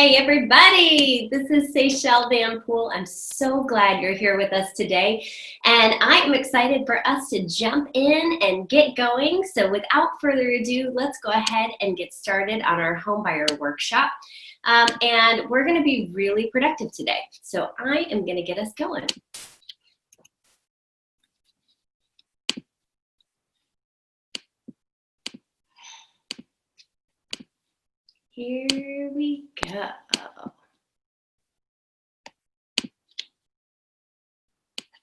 Hey everybody, this is Seychelle Van Pool. I'm so glad you're here with us today, and I am excited for us to jump in and get going. So without further ado, let's go ahead and get started on our homebuyer workshop. And we're going to be really productive today. So I am going to get us going. Here we go.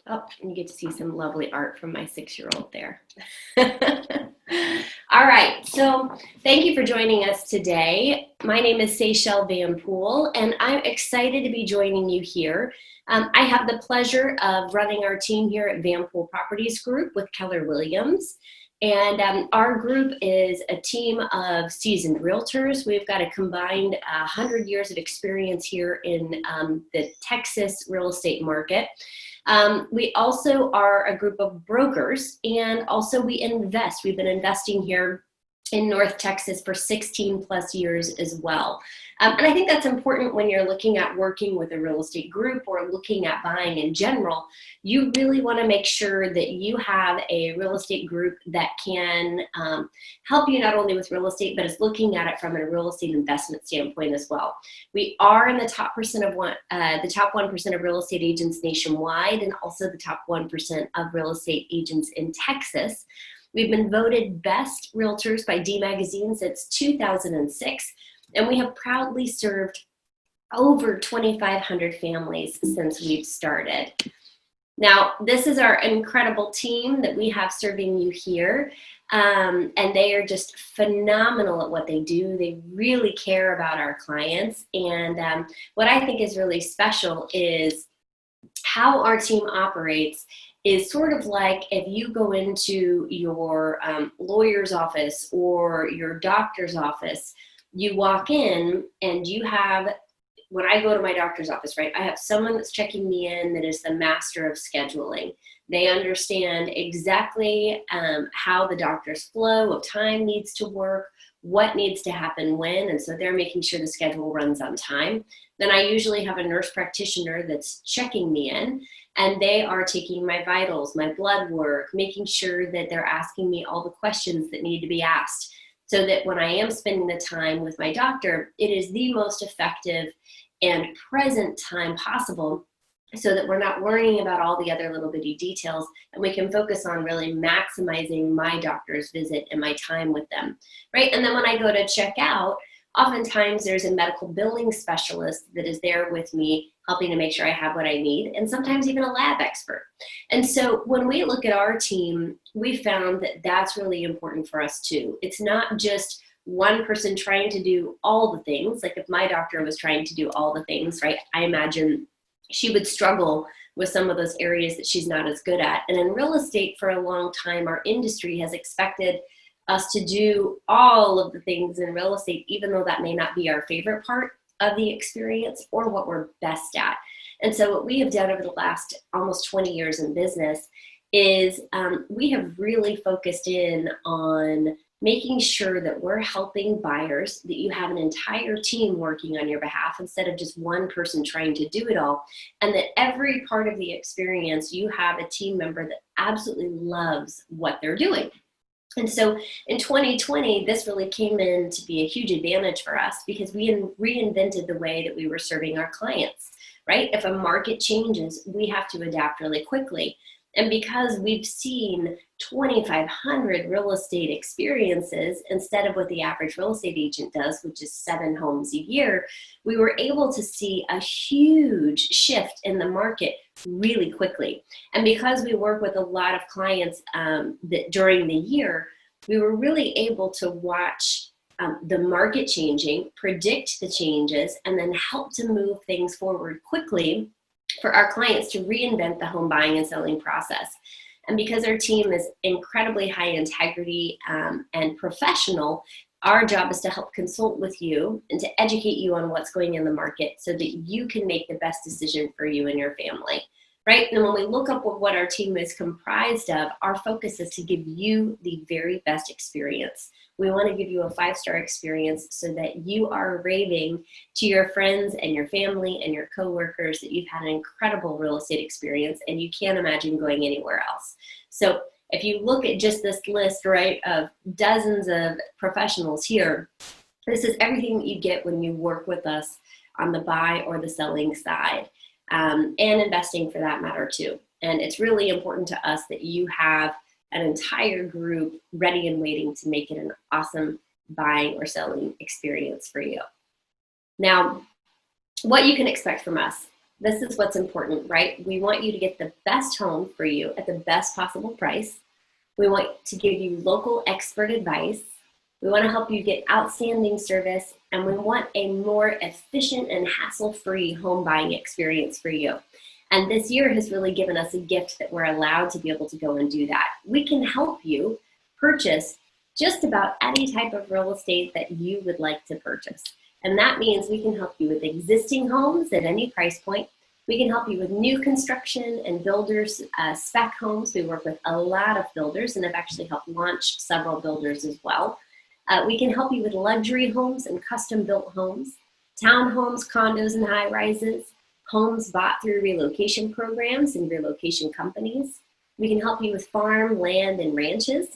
Oh, and you get to see some lovely art from my 6-year-old there. All right, so thank you for joining us today. My name is Seychelle Van Pool, and I'm excited to be joining you here. I have the pleasure of running our team here at Van Pool Properties Group with Keller Williams. And our group is a team of seasoned realtors. We've got a combined 100 years of experience here in the Texas real estate market. We also are a group of brokers, and also we invest. We've been investing here in North Texas for 16 plus years as well. And I think that's important when you're looking at working with a real estate group or looking at buying in general. You really want to make sure that you have a real estate group that can help you not only with real estate, but is looking at it from a real estate investment standpoint as well. We are in the top 1% of real estate agents nationwide, and also the top 1% of real estate agents in Texas. We've been voted best realtors by D Magazine since 2006, and we have proudly served over 2,500 families since we've started. Now, this is our incredible team that we have serving you here, and they are just phenomenal at what they do. They really care about our clients, and what I think is really special is how our team operates is sort of like if you go into your lawyer's office or your doctor's office, you walk in and you have, when I go to my doctor's office, right, I have someone that's checking me in that is the master of scheduling. They understand exactly how the doctor's flow of time needs to work, what needs to happen when, and so they're making sure the schedule runs on time. Then I usually have a nurse practitioner that's checking me in, and they are taking my vitals, my blood work, making sure that they're asking me all the questions that need to be asked, so that when I am spending the time with my doctor, it is the most effective and present time possible, so that we're not worrying about all the other little bitty details, and we can focus on really maximizing my doctor's visit and my time with them, right? And then when I go to check out, oftentimes there's a medical billing specialist that is there with me, helping to make sure I have what I need, and sometimes even a lab expert. And so when we look at our team, we found that that's really important for us too. It's not just one person trying to do all the things. Like if my doctor was trying to do all the things, right, I imagine she would struggle with some of those areas that she's not as good at. And in real estate for a long time, our industry has expected us to do all of the things in real estate, even though that may not be our favorite part of the experience or what we're best at. And so what we have done over the last almost 20 years in business is we have really focused in on making sure that we're helping buyers, that you have an entire team working on your behalf instead of just one person trying to do it all, and that every part of the experience you have a team member that absolutely loves what they're doing. And so in 2020, this really came in to be a huge advantage for us because we reinvented the way that we were serving our clients, right? If a market changes, we have to adapt really quickly. And because we've seen 2,500 real estate experiences instead of what the average real estate agent does, which is 7 homes a year, we were able to see a huge shift in the market really quickly. And because we work with a lot of clients that during the year, we were really able to watch the market changing, predict the changes, and then help to move things forward quickly for our clients to reinvent the home buying and selling process. And because our team is incredibly high integrity and professional, our job is to help consult with you and to educate you on what's going in the market so that you can make the best decision for you and your family. right? And when we look up what our team is comprised of, our focus is to give you the very best experience. We want to give you a 5-star experience so that you are raving to your friends and your family and your coworkers that you've had an incredible real estate experience and you can't imagine going anywhere else. So if you look at just this list, right, of dozens of professionals here, this is everything that you get when you work with us on the buy or the selling side. And investing for that matter too. And it's really important to us that you have an entire group ready and waiting to make it an awesome buying or selling experience for you. Now, what you can expect from us, this is what's important, right? We want you to get the best home for you at the best possible price. We want to give you local expert advice. We want to help you get outstanding service, and we want a more efficient and hassle-free home buying experience for you. And this year has really given us a gift that we're allowed to be able to go and do that. We can help you purchase just about any type of real estate that you would like to purchase. And that means we can help you with existing homes at any price point. We can help you with new construction and builders, spec homes. We work with a lot of builders and have actually helped launch several builders as well. We can help you with luxury homes and custom built homes, townhomes, condos, and high rises, homes bought through relocation programs and relocation companies. We can help you with farm, land, and ranches.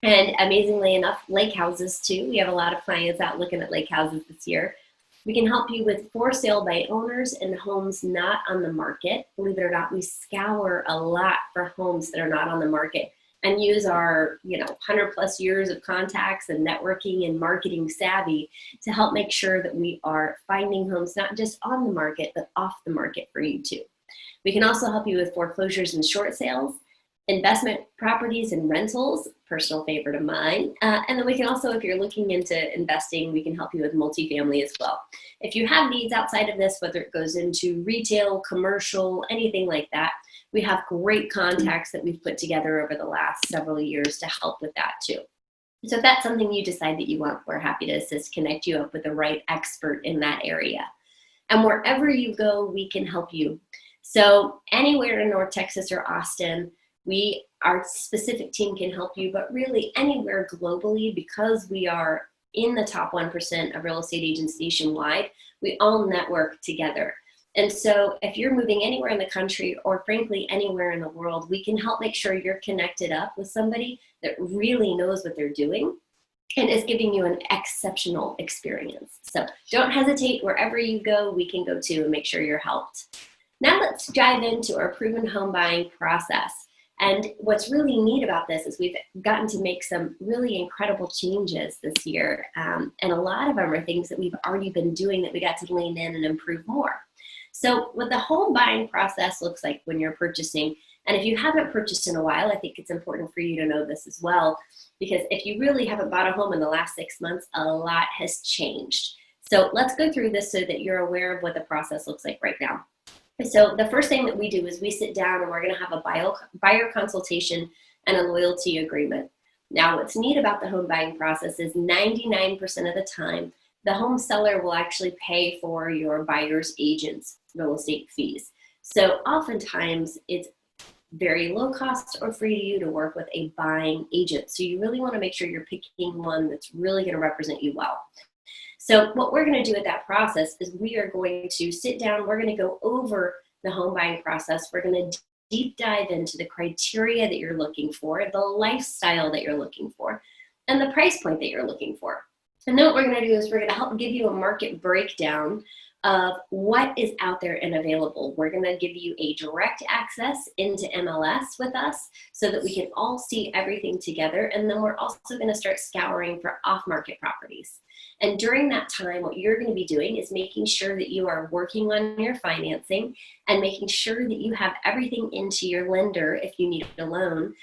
And amazingly enough, lake houses too. We have a lot of clients out looking at lake houses this year. We can help you with for sale by owners and homes not on the market. Believe it or not, we scour a lot for homes that are not on the market and use our 100+ years of contacts and networking and marketing savvy to help make sure that we are finding homes not just on the market, but off the market for you too. We can also help you with foreclosures and short sales, investment properties and rentals, personal favorite of mine. And then we can also, if you're looking into investing, we can help you with multifamily as well. If you have needs outside of this, whether it goes into retail, commercial, anything like that, we have great contacts that we've put together over the last several years to help with that too. So if that's something you decide that you want, we're happy to assist, connect you up with the right expert in that area. And wherever you go, we can help you. So anywhere in North Texas or Austin, our specific team can help you, but really anywhere globally, because we are in the top 1% of real estate agents nationwide, we all network together. And so if you're moving anywhere in the country or frankly anywhere in the world, we can help make sure you're connected up with somebody that really knows what they're doing and is giving you an exceptional experience. So don't hesitate. Wherever you go, we can go to and make sure you're helped. Now let's dive into our proven home buying process. And what's really neat about this is we've gotten to make some really incredible changes this year. And a lot of them are things that we've already been doing that we got to lean in and improve more. So what the home buying process looks like when you're purchasing, and if you haven't purchased in a while, I think it's important for you to know this as well, because if you really haven't bought a home in the last 6 months, a lot has changed. So let's go through this so that you're aware of what the process looks like right now. So the first thing that we do is we sit down and we're going to have a buyer consultation and a loyalty agreement. Now, what's neat about the home buying process is 99% of the time, the home seller will actually pay for your buyer's agent's real estate fees. So oftentimes it's very low cost or free to you to work with a buying agent. So you really want to make sure you're picking one that's really going to represent you well. So what we're going to do with that process is we are going to sit down, we're going to go over the home buying process. We're going to deep dive into the criteria that you're looking for, the lifestyle that you're looking for, and the price point that you're looking for. And then what we're going to do is we're going to help give you a market breakdown of what is out there and available. We're going to give you a direct access into MLS with us so that we can all see everything together. And then we're also going to start scouring for off-market properties. And during that time, what you're going to be doing is making sure that you are working on your financing and making sure that you have everything into your lender if you need a loan,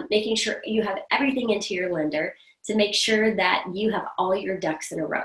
making sure you have everything into your lender to make sure that you have all your ducks in a row.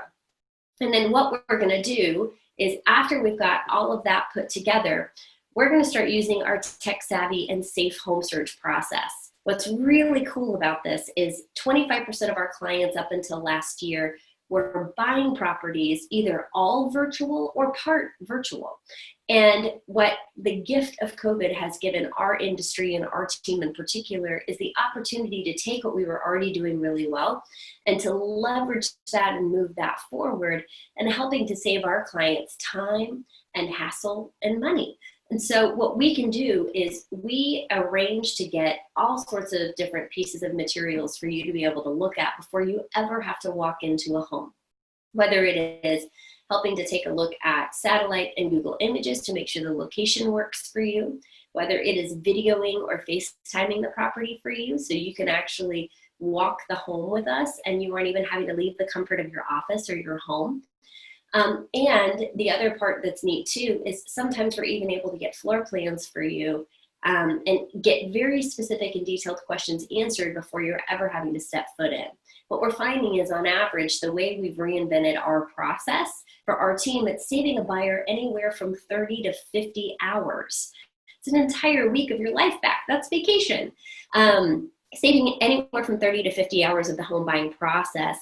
And then what we're going to do is after we've got all of that put together, we're going to start using our tech savvy and safe home search process. What's really cool about this is 25% of our clients up until last year we're buying properties either all virtual or part virtual. And what the gift of COVID has given our industry and our team in particular is the opportunity to take what we were already doing really well and to leverage that and move that forward, and helping to save our clients time and hassle and money. And so what we can do is we arrange to get all sorts of different pieces of materials for you to be able to look at before you ever have to walk into a home. Whether it is helping to take a look at satellite and Google images to make sure the location works for you, whether it is videoing or FaceTiming the property for you so you can actually walk the home with us and you aren't even having to leave the comfort of your office or your home. And the other part that's neat too is sometimes we're even able to get floor plans for you and get very specific and detailed questions answered before you're ever having to step foot in. What we're finding is, on average, the way we've reinvented our process for our team, it's saving a buyer anywhere from 30 to 50 hours. It's an entire week of your life back. That's vacation. Saving anywhere from 30 to 50 hours of the home buying process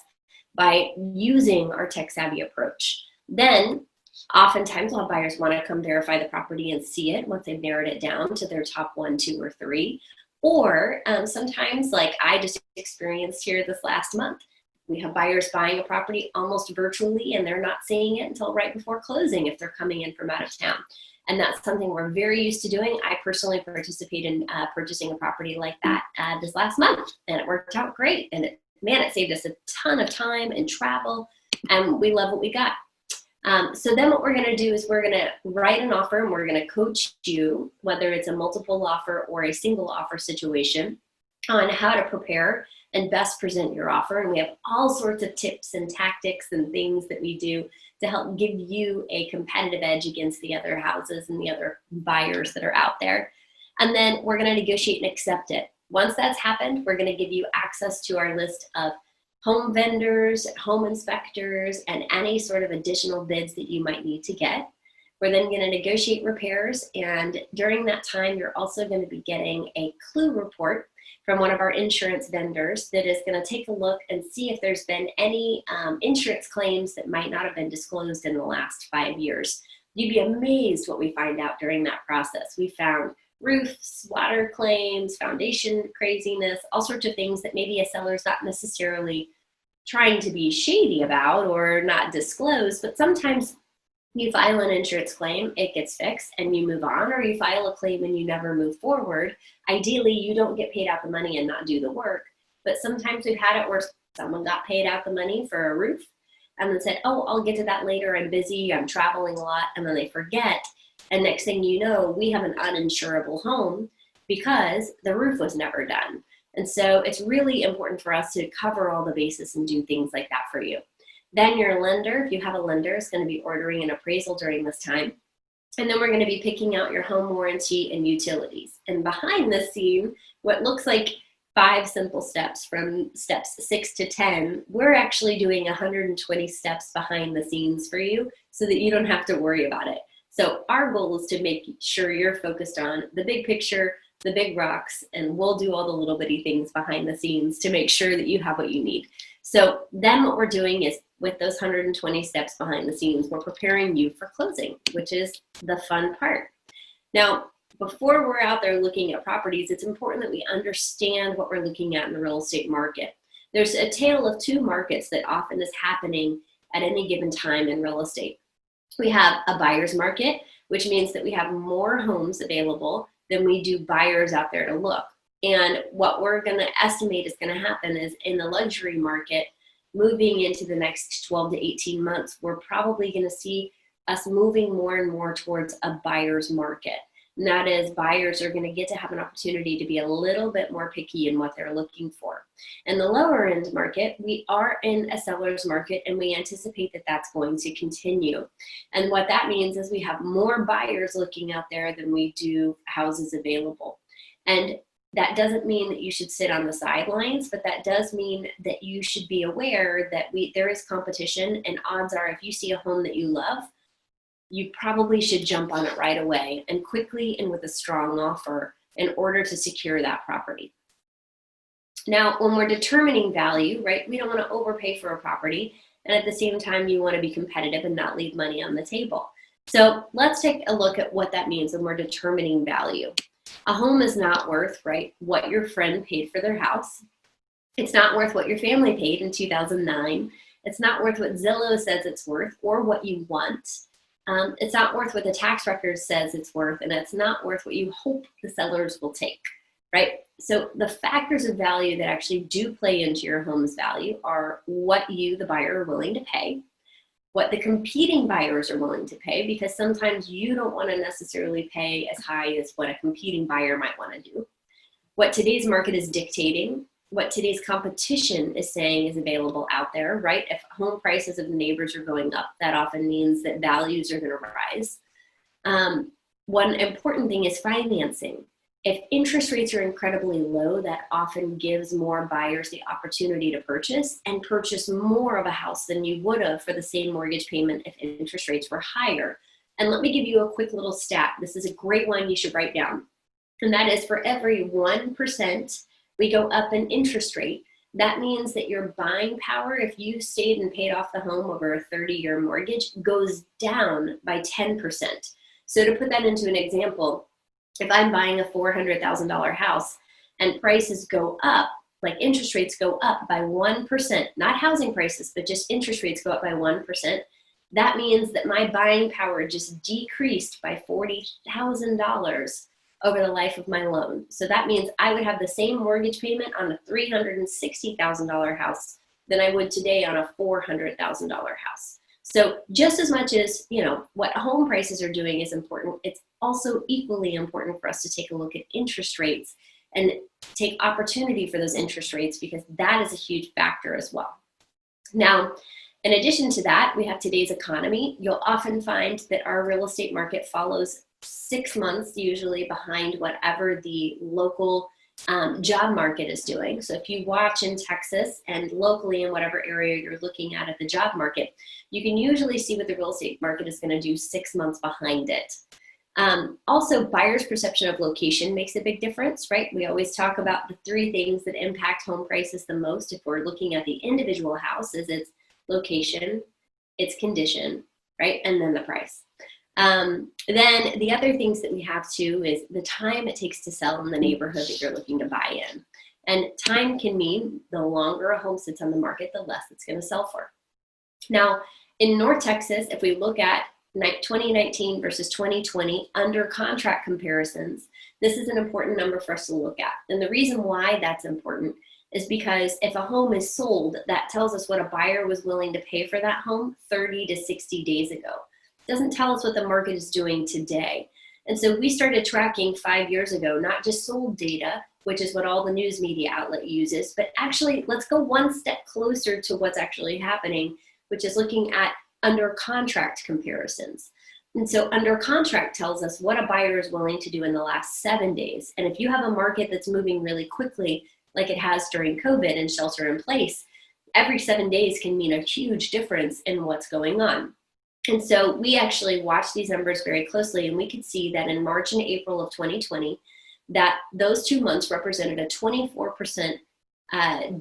by using our tech-savvy approach. Then, oftentimes, we'll have buyers want to come verify the property and see it once they've narrowed it down to their top 1, 2, or 3. Or sometimes, like I just experienced here this last month, we have buyers buying a property almost virtually and they're not seeing it until right before closing if they're coming in from out of town. And that's something we're very used to doing. I personally participated in purchasing a property like that this last month, and it worked out great. And it saved us a ton of time and travel, and we love what we got. So then what we're going to do is we're going to write an offer, and we're going to coach you, whether it's a multiple offer or a single offer situation, on how to prepare and best present your offer. And we have all sorts of tips and tactics and things that we do to help give you a competitive edge against the other houses and the other buyers that are out there. And then we're going to negotiate and accept it. Once that's happened, we're going to give you access to our list of home vendors, home inspectors, and any sort of additional bids that you might need to get. We're then going to negotiate repairs, and during that time, you're also going to be getting a clue report from one of our insurance vendors that is going to take a look and see if there's been any insurance claims that might not have been disclosed in the last 5 years. You'd be amazed what we find out during that process. We found roofs, water claims, foundation craziness, all sorts of things that maybe a seller's not necessarily trying to be shady about or not disclose, but sometimes you file an insurance claim, it gets fixed, and you move on, or you file a claim and you never move forward. Ideally, you don't get paid out the money and not do the work, but sometimes we've had it where someone got paid out the money for a roof and then said, oh, I'll get to that later, I'm busy, I'm traveling a lot, and then they forget. And next thing you know, we have an uninsurable home because the roof was never done. And so it's really important for us to cover all the bases and do things like that for you. Then your lender, if you have a lender, is going to be ordering an appraisal during this time. And then we're going to be picking out your home warranty and utilities. And behind the scene, what looks like 5 simple steps, from steps 6 to 10, we're actually doing 120 steps behind the scenes for you so that you don't have to worry about it. So our goal is to make sure you're focused on the big picture, the big rocks, and we'll do all the little bitty things behind the scenes to make sure that you have what you need. So then what we're doing is, with those 120 steps behind the scenes, we're preparing you for closing, which is the fun part. Now, before we're out there looking at properties, it's important that we understand what we're looking at in the real estate market. There's a tale of 2 markets that often is happening at any given time in real estate. We have a buyer's market, which means that we have more homes available than we do buyers out there to look. And what we're going to estimate is going to happen is, in the luxury market, moving into the next 12 to 18 months, we're probably going to see us moving more and more towards a buyer's market. And that is, buyers are going to get to have an opportunity to be a little bit more picky in what they're looking for. In the lower end market, we are in a seller's market, and we anticipate that that's going to continue. And what that means is we have more buyers looking out there than we do houses available. And that doesn't mean that you should sit on the sidelines, but that does mean that you should be aware that there is competition, and odds are, if you see a home that you love, you probably should jump on it right away and quickly and with a strong offer in order to secure that property. Now, when we're determining value, right, we don't want to overpay for a property, And at the same time, you want to be competitive and not leave money on the table. So let's take a look at what that means when we're determining value. A home is not worth, right, what your friend paid for their house. It's not worth what your family paid in 2009. It's not worth what Zillow says it's worth or what you want. It's not worth what the tax record says it's worth, and it's not worth what you hope the sellers will take, right? So the factors of value that actually do play into your home's value are what you, the buyer, are willing to pay, what the competing buyers are willing to pay, because sometimes you don't want to necessarily pay as high as what a competing buyer might want to do, what today's market is dictating, what today's competition is saying is available out there, right? If home prices of the neighbors are going up, that often means that values are going to rise. One important thing is financing. If interest rates are incredibly low, that often gives more buyers the opportunity to purchase and purchase more of a house than you would have for the same mortgage payment if interest rates were higher. And let me give you a quick little stat. This is a great one you should write down. And that is, for every 1% we go up in interest rate, that means that your buying power, if you stayed and paid off the home over a 30-year mortgage, goes down by 10%. So to put that into an example, if I'm buying a $400,000 house and prices go up, like interest rates go up by 1%, not housing prices, but just interest rates go up by 1%, that means that my buying power just decreased by $40,000 over the life of my loan. So that means I would have the same mortgage payment on a $360,000 house than I would today on a $400,000 house. So just as much as, what home prices are doing is important, it's also equally important for us to take a look at interest rates and take opportunity for those interest rates, because that is a huge factor as well. Now, in addition to that, we have today's economy. You'll often find that our real estate market follows 6 months usually behind whatever the local job market is doing. So if you watch in Texas and locally in whatever area you're looking at the job market, you can usually see what the real estate market is going to do 6 months behind it. Also, buyers' perception of location makes a big difference, right? We always talk about the 3 things that impact home prices the most if we're looking at the individual house: is its location, its condition, right? And then the price. Then the other things that we have too is the time it takes to sell in the neighborhood that you're looking to buy in. And time can mean the longer a home sits on the market, the less it's going to sell for. Now, in North Texas, if we look at 2019 versus 2020 under contract comparisons, this is an important number for us to look at. And the reason why that's important is because if a home is sold, that tells us what a buyer was willing to pay for that home 30 to 60 days ago. It doesn't tell us what the market is doing today. And so we started tracking 5 years ago, not just sold data, which is what all the news media outlet uses, but actually let's go one step closer to what's actually happening, which is looking at under contract comparisons. And so under contract tells us what a buyer is willing to do in the last 7 days. And if you have a market that's moving really quickly, like it has during COVID and shelter in place, every 7 days can mean a huge difference in what's going on. And so we actually watched these numbers very closely, and we could see that in March and April of 2020, that those 2 months represented a 24%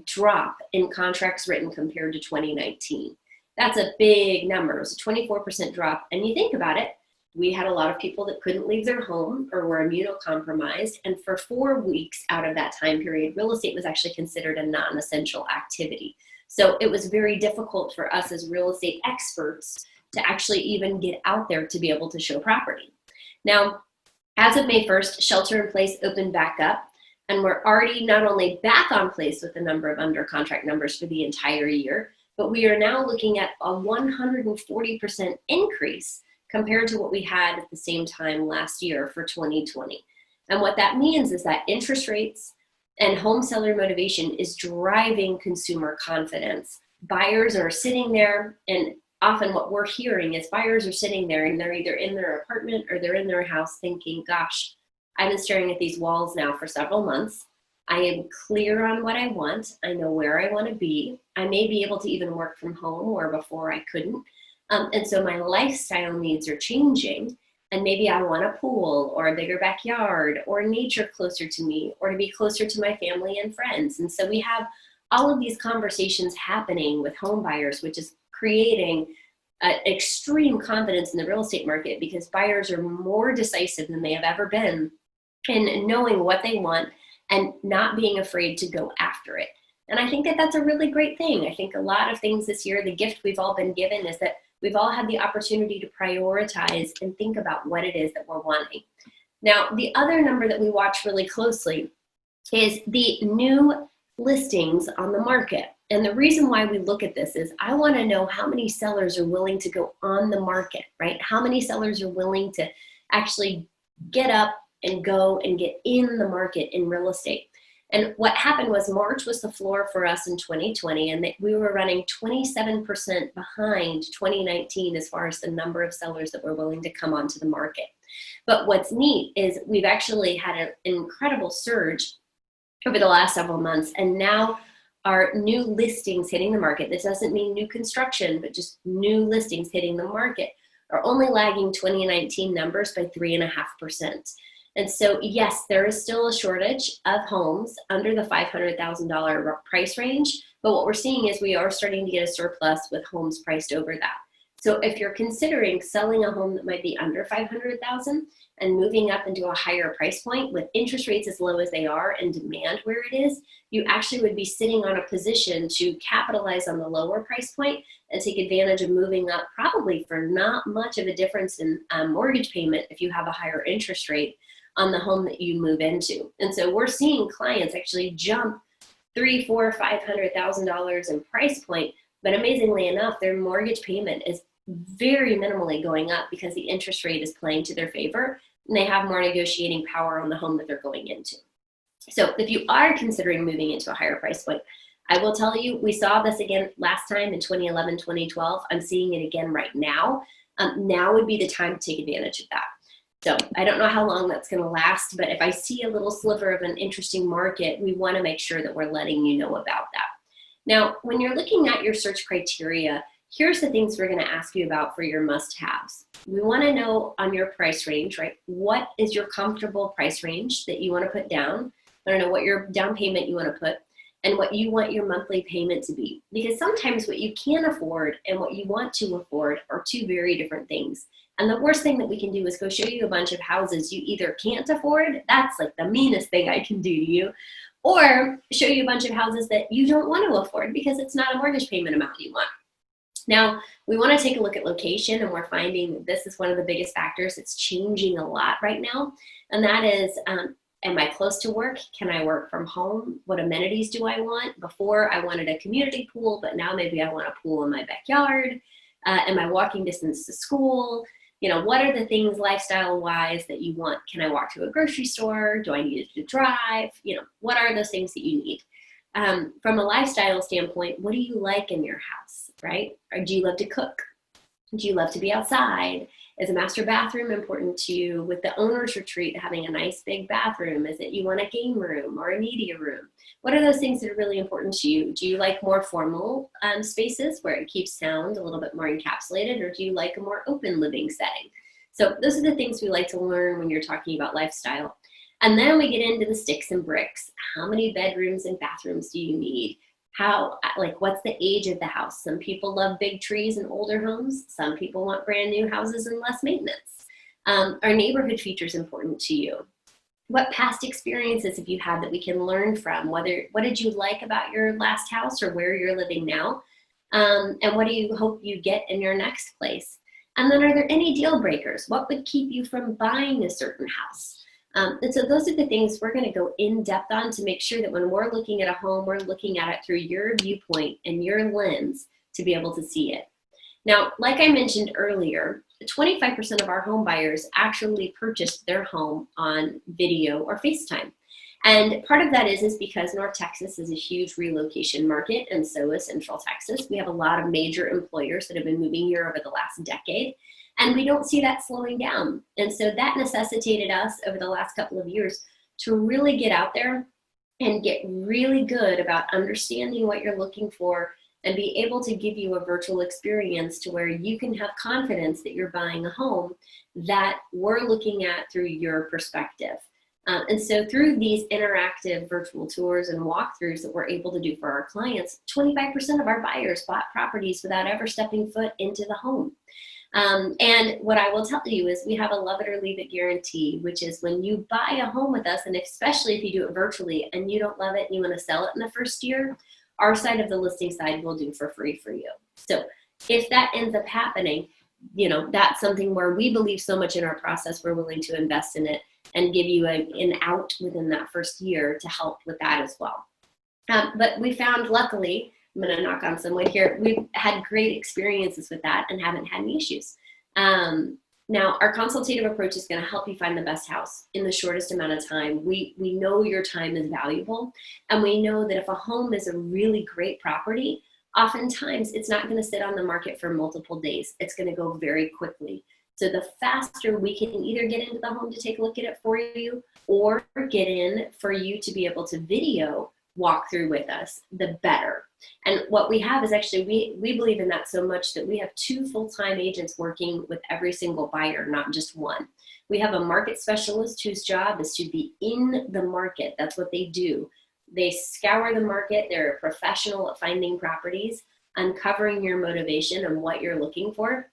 drop in contracts written compared to 2019. That's a big number. It's a 24% drop. And you think about it, we had a lot of people that couldn't leave their home or were immunocompromised. And for 4 weeks out of that time period, real estate was actually considered a non-essential activity. So it was very difficult for us as real estate experts to actually even get out there to be able to show property. Now, as of May 1st, shelter in place opened back up, and we're already not only back on place with the number of under contract numbers for the entire year, but we are now looking at a 140% increase compared to what we had at the same time last year for 2020. And what that means is that interest rates and home seller motivation is driving consumer confidence. Buyers are sitting there, and often what we're hearing is buyers are sitting there and they're either in their apartment or they're in their house thinking, gosh, I've been staring at these walls now for several months. I am clear on what I want. I know where I want to be. I may be able to even work from home where before I couldn't. And so my lifestyle needs are changing. And maybe I want a pool or a bigger backyard or nature closer to me or to be closer to my family and friends. And so we have all of these conversations happening with home buyers, which is creating extreme confidence in the real estate market because buyers are more decisive than they have ever been in knowing what they want and not being afraid to go after it. And I think that that's a really great thing. I think a lot of things this year, the gift we've all been given is that we've all had the opportunity to prioritize and think about what it is that we're wanting. Now, the other number that we watch really closely is the new listings on the market. And the reason why we look at this is I want to know how many sellers are willing to go on the market, right? How many sellers are willing to actually get up and go and get in the market in real estate. And what happened was March was the floor for us in 2020, and that we were running 27% behind 2019 as far as the number of sellers that were willing to come onto the market. But what's neat is we've actually had an incredible surge over the last several months, and now our new listings hitting the market, this doesn't mean new construction, but just new listings hitting the market, are only lagging 2019 numbers by 3.5%. And so, yes, there is still a shortage of homes under the $500,000 price range, but what we're seeing is we are starting to get a surplus with homes priced over that. So if you're considering selling a home that might be under $500,000 and moving up into a higher price point with interest rates as low as they are and demand where it is, you actually would be sitting on a position to capitalize on the lower price point and take advantage of moving up probably for not much of a difference in mortgage payment if you have a higher interest rate on the home that you move into. And so we're seeing clients actually jump $300,000, $400,000, $500,000 in price point, but amazingly enough, their mortgage payment is very minimally going up because the interest rate is playing to their favor and they have more negotiating power on the home that they're going into. So if you are considering moving into a higher price point, I will tell you, we saw this again last time in 2011, 2012. I'm seeing it again right now. Now would be the time to take advantage of that. So I don't know how long that's going to last, but if I see a little sliver of an interesting market, we want to make sure that we're letting you know about that. Now, when you're looking at your search criteria, here's the things we're going to ask you about for your must-haves. We want to know on your price range, right? What is your comfortable price range that you want to put down? I don't know what your down payment you want to put and what you want your monthly payment to be. Because sometimes what you can afford and what you want to afford are two very different things. And the worst thing that we can do is go show you a bunch of houses you either can't afford, that's like the meanest thing I can do to you, or show you a bunch of houses that you don't want to afford because it's not a mortgage payment amount you want. Now, we want to take a look at location, and we're finding that this is one of the biggest factors. It's changing a lot right now, and that is, am I close to work? Can I work from home? What amenities do I want? Before, I wanted a community pool, but now maybe I want a pool in my backyard. Am I walking distance to school? You know, what are the things lifestyle-wise that you want? Can I walk to a grocery store? Do I need to drive? You know, what are those things that you need? From a lifestyle standpoint, what do you like in your house, right? Or do you love to cook? Do you love to be outside? Is a master bathroom important to you? With the owner's retreat, having a nice big bathroom, is it you want a game room or a media room? What are those things that are really important to you? Do you like more formal spaces where it keeps sound a little bit more encapsulated, or do you like a more open living setting? So those are the things we like to learn when you're talking about lifestyle. And then we get into the sticks and bricks. How many bedrooms and bathrooms do you need? What's the age of the house? Some people love big trees and older homes. Some people want brand new houses and less maintenance. Are neighborhood features important to you? What past experiences have you had that we can learn from? What did you like about your last house or where you're living now? And what do you hope you get in your next place? And then are there any deal breakers? What would keep you from buying a certain house? And so those are the things we're going to go in depth on to make sure that when we're looking at a home, we're looking at it through your viewpoint and your lens to be able to see it. Now, like I mentioned earlier, 25% of our home buyers actually purchased their home on video or FaceTime. And part of that is because North Texas is a huge relocation market, and so is Central Texas. We have a lot of major employers that have been moving here over the last decade, and we don't see that slowing down. And so that necessitated us over the last couple of years to really get out there and get really good about understanding what you're looking for and be able to give you a virtual experience to where you can have confidence that you're buying a home that we're looking at through your perspective. And so through these interactive virtual tours and walkthroughs that we're able to do for our clients, 25% of our buyers bought properties without ever stepping foot into the home. And what I will tell you is we have a love it or leave it guarantee, which is when you buy a home with us, and especially if you do it virtually and you don't love it and you want to sell it in the first year, our side of the listing side will do for free for you. So if that ends up happening, you know, that's something where we believe so much in our process, we're willing to invest in it and give you an out within that first year to help with that as well. But we found, luckily, I'm going to knock on some wood here, we've had great experiences with that and haven't had any issues. Now, our consultative approach is going to help you find the best house in the shortest amount of time. We know your time is valuable, and we know that if a home is a really great property, oftentimes it's not going to sit on the market for multiple days. It's going to go very quickly. So the faster we can either get into the home to take a look at it for you, or get in for you to be able to video walk through with us, the better. And what we have is actually, we believe in that so much that we have 2 full-time agents working with every single buyer, not just one. We have a market specialist whose job is to be in the market. That's what they do. They scour the market. They're a professional at finding properties, uncovering your motivation and what you're looking for,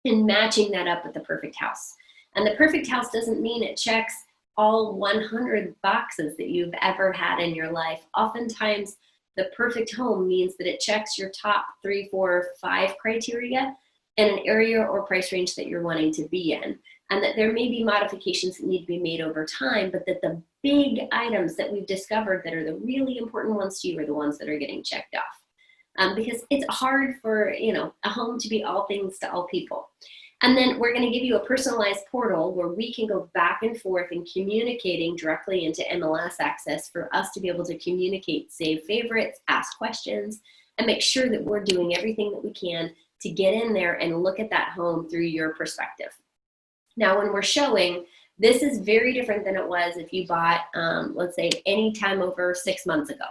and matching that up with the perfect house. And the perfect house doesn't mean it checks all 100 boxes that you've ever had in your life. Oftentimes, the perfect home means that it checks your top 3, 4, 5 criteria in an area or price range that you're wanting to be in. And that there may be modifications that need to be made over time, but that the big items that we've discovered that are the really important ones to you are the ones that are getting checked off. Because it's hard for, you know, a home to be all things to all people. And then we're going to give you a personalized portal where we can go back and forth and communicating directly into MLS access for us to be able to communicate, save favorites, ask questions, and make sure that we're doing everything that we can to get in there and look at that home through your perspective. Now, when we're showing, this is very different than it was if you bought, let's say, any time over 6 months ago.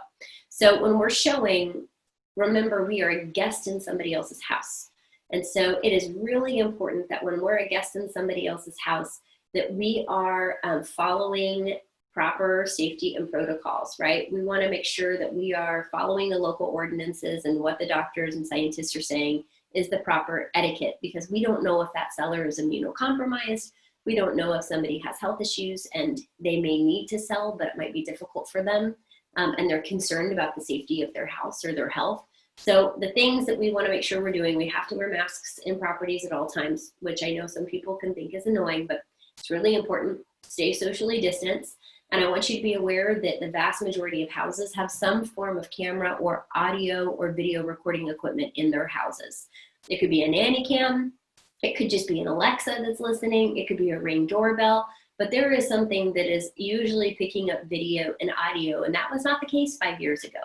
So when we're showing, remember, we are a guest in somebody else's house. And so it is really important that when we're a guest in somebody else's house, that we are following proper safety and protocols, right? We want to make sure that we are following the local ordinances and what the doctors and scientists are saying is the proper etiquette, because we don't know if that seller is immunocompromised. We don't know if somebody has health issues and they may need to sell, but it might be difficult for them. And they're concerned about the safety of their house or their health. So the things that we want to make sure we're doing, we have to wear masks in properties at all times, which I know some people can think is annoying, but it's really important. Stay socially distanced. And I want you to be aware that the vast majority of houses have some form of camera or audio or video recording equipment in their houses. It could be a nanny cam. It could just be an Alexa that's listening. It could be a Ring doorbell. But there is something that is usually picking up video and audio, and that was not the case 5 years ago.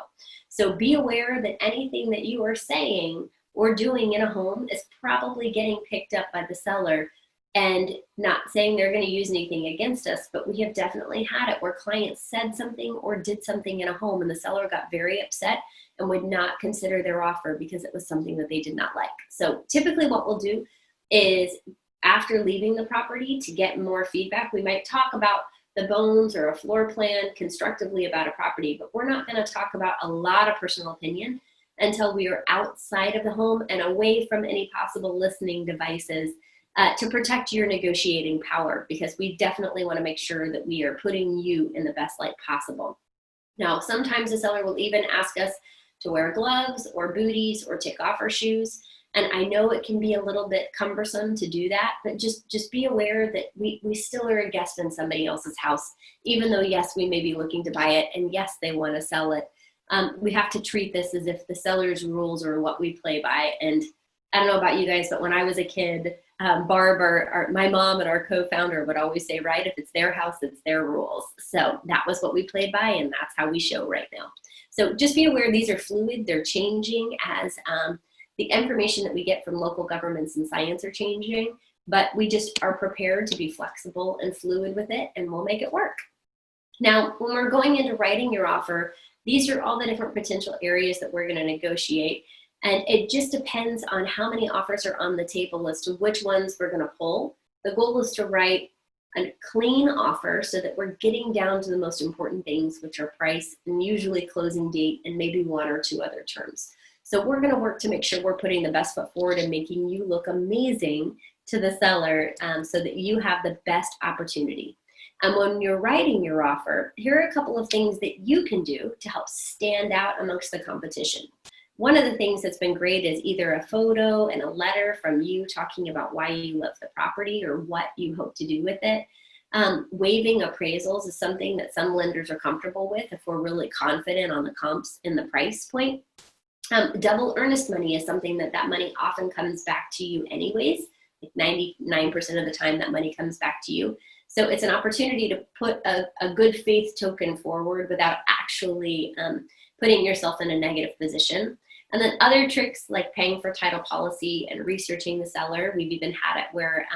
So be aware that anything that you are saying or doing in a home is probably getting picked up by the seller, and not saying they're going to use anything against us, but we have definitely had it where clients said something or did something in a home and the seller got very upset and would not consider their offer because it was something that they did not like. So typically what we'll do is, after leaving the property, to get more feedback, we might talk about the bones or a floor plan constructively about a property, but we're not going to talk about a lot of personal opinion until we are outside of the home and away from any possible listening devices to protect your negotiating power, because we definitely want to make sure that we are putting you in the best light possible. Now, sometimes the seller will even ask us to wear gloves or booties or take off our shoes. And I know it can be a little bit cumbersome to do that, but just be aware that we still are a guest in somebody else's house, even though, yes, we may be looking to buy it, and yes, they want to sell it. We have to treat this as if the seller's rules are what we play by. And I don't know about you guys, but when I was a kid, Barb, my mom and our co-founder would always say, right, if it's their house, it's their rules. So that was what we played by, and that's how we show right now. So just be aware these are fluid. They're changing as the information that we get from local governments and science are changing, but we just are prepared to be flexible and fluid with it, and we'll make it work. Now, when we're going into writing your offer, these are all the different potential areas that we're going to negotiate. And it just depends on how many offers are on the table as to which ones we're going to pull. The goal is to write a clean offer so that we're getting down to the most important things, which are price and usually closing date and maybe one or two other terms. So we're going to work to make sure we're putting the best foot forward and making you look amazing to the seller so that you have the best opportunity. And when you're writing your offer, here are a couple of things that you can do to help stand out amongst the competition. One of the things that's been great is either a photo and a letter from you talking about why you love the property or what you hope to do with it. Waiving appraisals is something that some lenders are comfortable with if we're really confident on the comps and the price point. Double earnest money is something that money often comes back to you anyways. Like 99% of the time that money comes back to you. So it's an opportunity to put a good faith token forward without actually putting yourself in a negative position. And then other tricks like paying for title policy and researching the seller. We've even had it where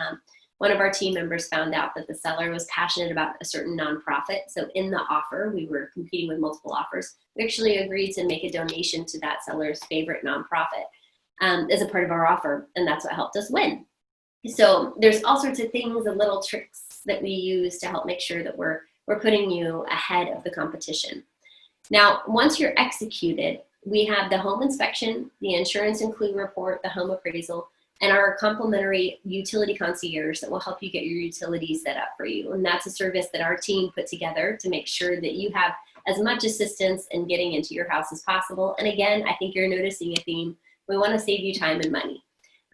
one of our team members found out that the seller was passionate about a certain nonprofit. So in the offer, we were competing with multiple offers. We actually agreed to make a donation to that seller's favorite nonprofit as a part of our offer, and that's what helped us win. So there's all sorts of things and little tricks that we use to help make sure that we're putting you ahead of the competition. Now, once you're executed, we have the home inspection, the insurance and clue report, the home appraisal, and our complimentary utility concierge that will help you get your utilities set up for you. And that's a service that our team put together to make sure that you have as much assistance in getting into your house as possible. And again, I think you're noticing a theme. We want to save you time and money.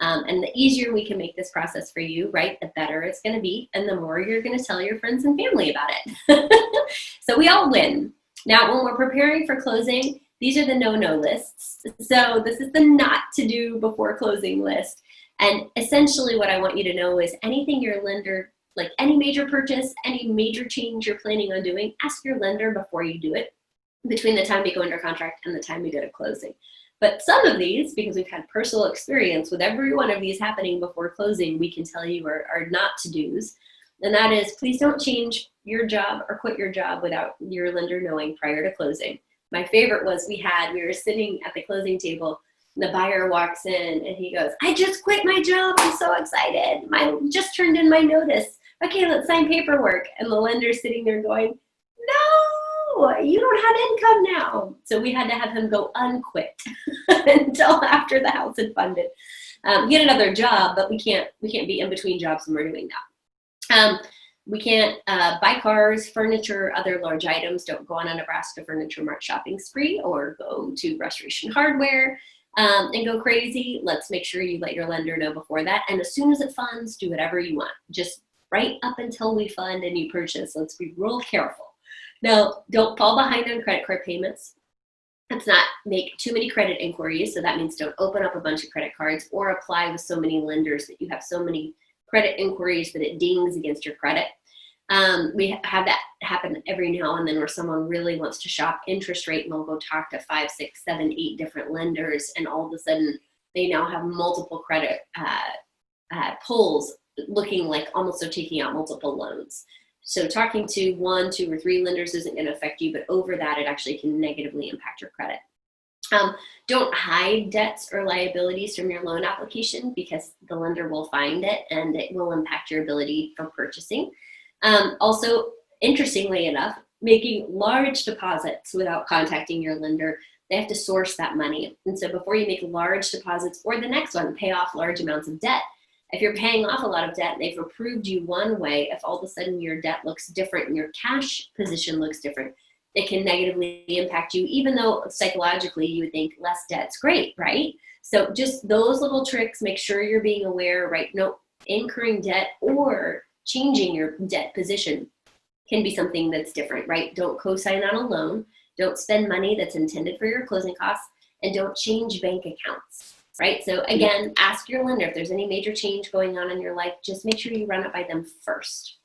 And the easier we can make this process for you, right, the better it's going to be, and the more you're going to tell your friends and family about it. So we all win. Now, when we're preparing for closing, these are the no-no lists. So this is the not to do before closing list. And essentially what I want you to know is anything your lender, like any major purchase, any major change you're planning on doing, ask your lender before you do it, between the time you go under contract and the time you go to closing. But some of these, because we've had personal experience with every one of these happening before closing, we can tell you are not to-dos. And that is, please don't change your job or quit your job without your lender knowing prior to closing. My favorite was we were sitting at the closing table, and the buyer walks in and he goes, I just quit my job, I'm so excited. I just turned in my notice. Okay, let's sign paperwork. And the lender's sitting there going, no, you don't have income now. So we had to have him go unquit until after the house had funded. He had another job, but we can't be in between jobs when we're doing that. We can't buy cars, furniture, other large items. Don't go on a Nebraska Furniture Mart shopping spree or go to Restoration Hardware and go crazy. Let's make sure you let your lender know before that. And as soon as it funds, do whatever you want. Just right up until we fund and you purchase. Let's be real careful. Now, don't fall behind on credit card payments. Let's not make too many credit inquiries. So that means don't open up a bunch of credit cards or apply with so many lenders that you have so many credit inquiries that it dings against your credit. We have that happen every now and then where someone really wants to shop interest rate and they'll go talk to 5, 6, 7, 8 different lenders, and all of a sudden they now have multiple credit pulls, looking like almost they're taking out multiple loans. So talking to 1, 2, or 3 lenders isn't going to affect you, but over that it actually can negatively impact your credit. Don't hide debts or liabilities from your loan application because the lender will find it and it will impact your ability for purchasing. Also, interestingly enough, making large deposits without contacting your lender, they have to source that money. And so before you make large deposits or the next one, pay off large amounts of debt. If you're paying off a lot of debt, they've approved you one way. If all of a sudden your debt looks different and your cash position looks different, it can negatively impact you, even though psychologically you would think less debt's great, right? So just those little tricks, make sure you're being aware, right? No, incurring debt or changing your debt position can be something that's different, right? Don't co-sign on a loan, don't spend money that's intended for your closing costs, and don't change bank accounts, right? So again, ask your lender if there's any major change going on in your life, just make sure you run it by them first.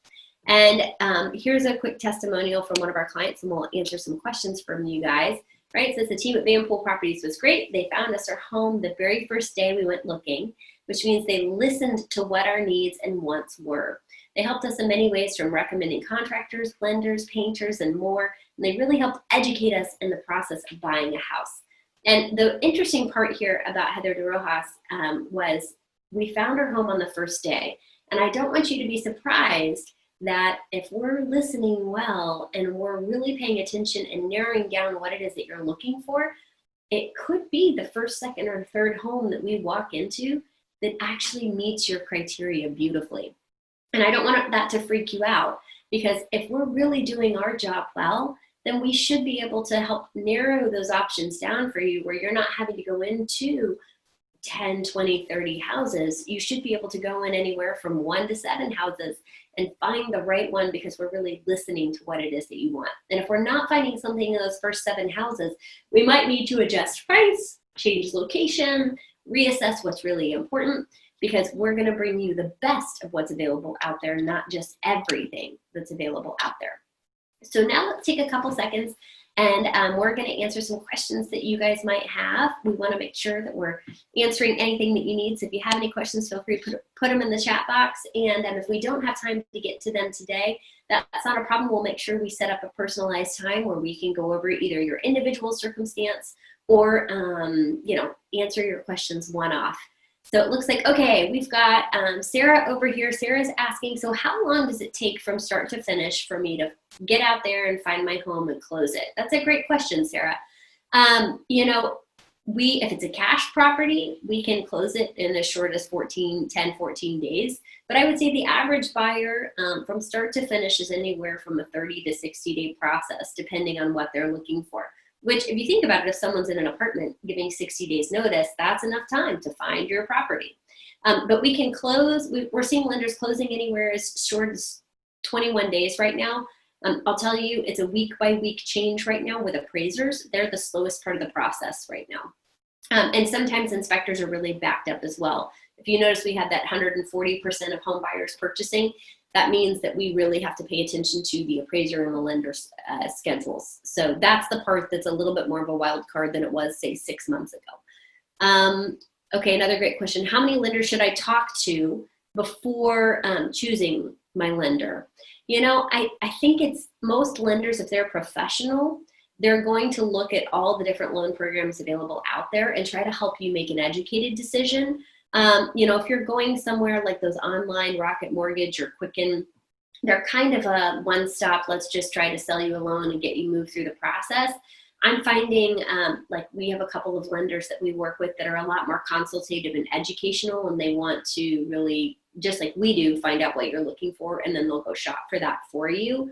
And here's a quick testimonial from one of our clients, and we'll answer some questions from you guys, right? It says the team at Van Pool Properties was great. They found us our home the very first day we went looking, which means they listened to what our needs and wants were. They helped us in many ways, from recommending contractors, lenders, painters, and more. And they really helped educate us in the process of buying a house. And the interesting part here about Heather DeRojas was we found her home on the first day. And I don't want you to be surprised that if we're listening well and we're really paying attention and narrowing down what it is that you're looking for, it could be the first, second, or third home that we walk into that actually meets your criteria beautifully. And I don't want that to freak you out, because if we're really doing our job well, then we should be able to help narrow those options down for you, where you're not having to go into 10, 20, 30 houses. You should be able to go in anywhere from 1 to 7 houses and find the right one, because we're really listening to what it is that you want. And if we're not finding something in those first 7 houses, we might need to adjust price, change location, reassess what's really important, because we're going to bring you the best of what's available out there, not just everything that's available out there. So now let's take a couple seconds, and we're going to answer some questions that you guys might have. We want to make sure that we're answering anything that you need. So if you have any questions, feel free to put them in the chat box. And if we don't have time to get to them today, that's not a problem. We'll make sure we set up a personalized time where we can go over either your individual circumstance or answer your questions one-off. So it looks like, okay, we've got Sarah over here. Sarah's asking, so how long does it take from start to finish for me to get out there and find my home and close it? That's a great question, Sarah. If it's a cash property, we can close it in as short as 10, 14 days. But I would say the average buyer from start to finish is anywhere from a 30 to 60-day process, depending on what they're looking for. Which, if you think about it, if someone's in an apartment giving 60 days notice, that's enough time to find your property. But we can close, we're seeing lenders closing anywhere as short as 21 days right now. I'll tell you, it's a week-by-week change right now with appraisers. They're the slowest part of the process right now. And sometimes inspectors are really backed up as well. If you notice, we had that 140% of home buyers purchasing. That means that we really have to pay attention to the appraiser and the lender's schedules. So that's the part that's a little bit more of a wild card than it was, say, 6 months ago. Okay, another great question. How many lenders should I talk to before choosing my lender? I think it's most lenders, if they're professional, they're going to look at all the different loan programs available out there and try to help you make an educated decision. If you're going somewhere like those online Rocket Mortgage or Quicken, they're kind of a one-stop, let's just try to sell you a loan and get you moved through the process. I'm finding like we have a couple of lenders that we work with that are a lot more consultative and educational, and they want to really, just like we do, find out what you're looking for, and then they'll go shop for that for you.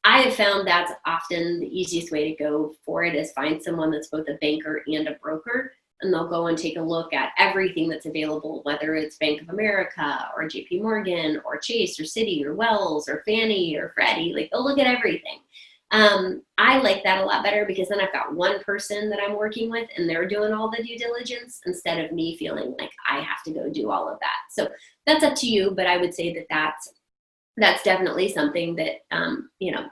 I have found that's often the easiest way to go for it, is find someone that's both a banker and a broker, and they'll go and take a look at everything that's available, whether it's Bank of America or JP Morgan or Chase or Citi or Wells or Fannie or Freddie. Like, they'll look at everything. I like that a lot better, because then I've got one person that I'm working with and they're doing all the due diligence, instead of me feeling like I have to go do all of that. So that's up to you, but I would say that that's definitely something that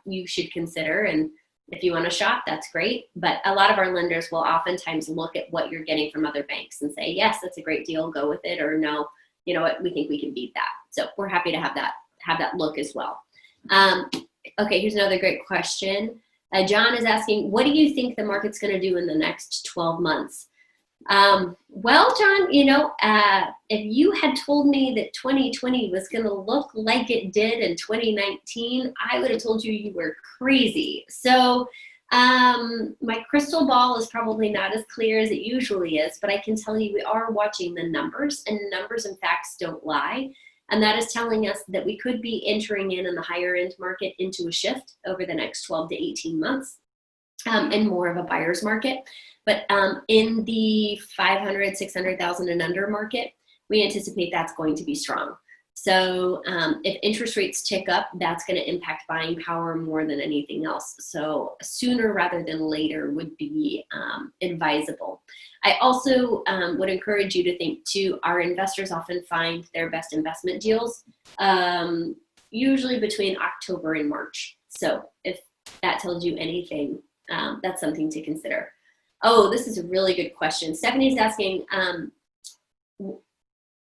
you should consider. And if you want to shop, that's great. But a lot of our lenders will oftentimes look at what you're getting from other banks and say, yes, that's a great deal, go with it, or no, you know what, we think we can beat that. So we're happy to have that look as well. Okay, here's another great question. John is asking, what do you think the market's going to do in the next 12 months? Well, John, if you had told me that 2020 was going to look like it did in 2019, I would have told you were crazy. So my crystal ball is probably not as clear as it usually is, but I can tell you we are watching the numbers, and numbers and facts don't lie. And that is telling us that we could be entering in the higher end market into a shift over the next 12 to 18 months, and more of a buyer's market. But in the 500, 600,000 and under market, we anticipate that's going to be strong. So if interest rates tick up, that's going to impact buying power more than anything else. So sooner rather than later would be advisable. I also would encourage you to think too, our investors often find their best investment deals usually between October and March. So if that tells you anything, that's something to consider. Oh, this is a really good question. Stephanie's asking,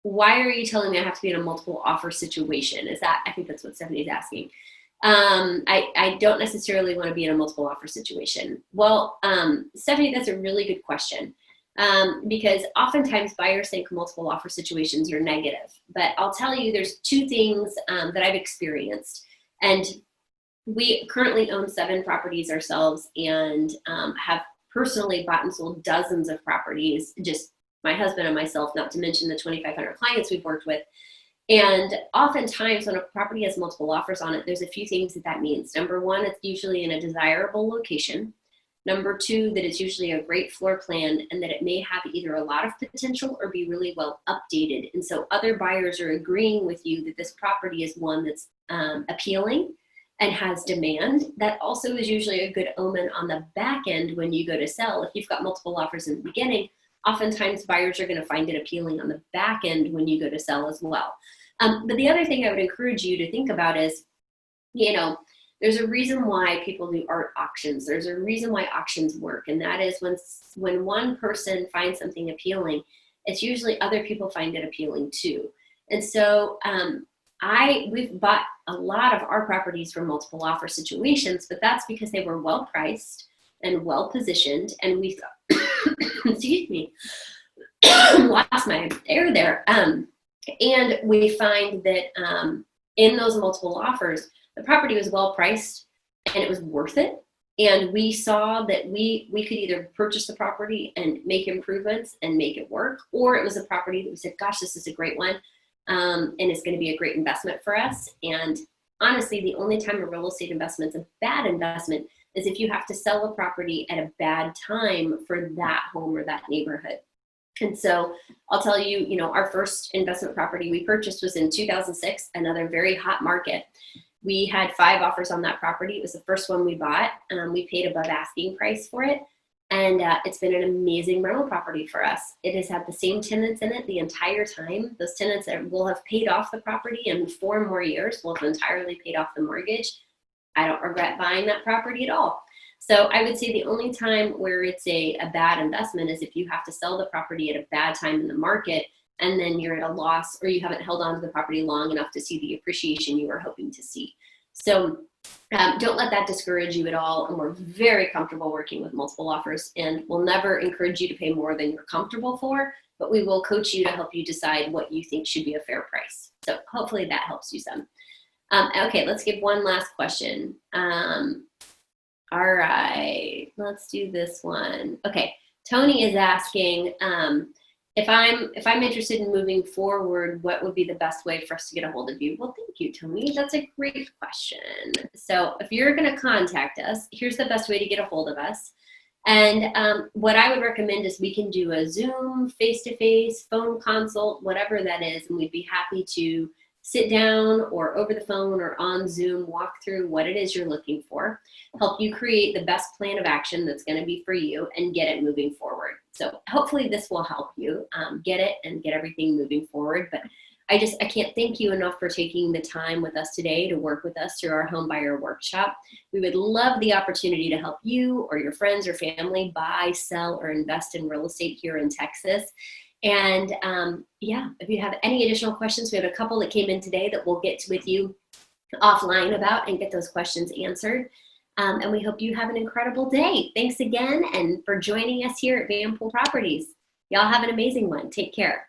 why are you telling me I have to be in a multiple offer situation? I think that's what Stephanie's asking. I don't necessarily want to be in a multiple offer situation. Well, Stephanie, that's a really good question. Because oftentimes buyers think multiple offer situations are negative. But I'll tell you, there's two things that I've experienced. And we currently own 7 properties ourselves, and have personally bought and sold dozens of properties, just my husband and myself, not to mention the 2,500 clients we've worked with. And oftentimes when a property has multiple offers on it, there's a few things that means. Number one, it's usually in a desirable location. Number two, that it's usually a great floor plan, and that it may have either a lot of potential or be really well updated. And so other buyers are agreeing with you that this property is one that's appealing and has demand. That also is usually a good omen on the back end when you go to sell. If you've got multiple offers in the beginning, oftentimes buyers are going to find it appealing on the back end when you go to sell as well. But the other thing I would encourage you to think about is, there's a reason why people do art auctions. There's a reason why auctions work. And that is when one person finds something appealing, it's usually other people find it appealing too. And so we've bought a lot of our properties from multiple offer situations, but that's because they were well priced and well positioned. And we excuse me, lost my air there. And we find that in those multiple offers, the property was well priced and it was worth it. And we saw that we could either purchase the property and make improvements and make it work, or it was a property that we said, gosh, this is a great one. And it's going to be a great investment for us. And honestly, the only time a real estate investment is a bad investment is if you have to sell a property at a bad time for that home or that neighborhood. And so I'll tell you, our first investment property we purchased was in 2006, another very hot market. We had 5 offers on that property. It was the first one we bought. We paid above asking price for it. And it's been an amazing rental property for us. It has had the same tenants in it the entire time. Those tenants will have paid off the property in 4 more years. Will have entirely paid off the mortgage. I don't regret buying that property at all. So I would say the only time where it's a bad investment is if you have to sell the property at a bad time in the market, and then you're at a loss, or you haven't held on to the property long enough to see the appreciation you were hoping to see. So don't let that discourage you at all. And we're very comfortable working with multiple offers, and we'll never encourage you to pay more than you're comfortable for, but we will coach you to help you decide what you think should be a fair price. So hopefully that helps you some. Okay, let's give one last question. All right, let's do this one. Okay, Tony is asking, if I'm interested in moving forward, what would be the best way for us to get a hold of you? Well, thank you, Tony. That's a great question. So if you're going to contact us, here's the best way to get a hold of us. And what I would recommend is we can do a Zoom, face-to-face, phone consult, whatever that is, and we'd be happy to sit down or over the phone or on Zoom, walk through what it is you're looking for, help you create the best plan of action that's going to be for you, and get it moving forward. So hopefully this will help you get it and get everything moving forward. But I can't thank you enough for taking the time with us today to work with us through our Homebuyer workshop. We would love the opportunity to help you or your friends or family buy, sell, or invest in real estate here in Texas. And if you have any additional questions, we have a couple that came in today that we'll get with you offline about and get those questions answered. And we hope you have an incredible day. Thanks again, and for joining us here at Van Pool Properties. Y'all have an amazing one. Take care.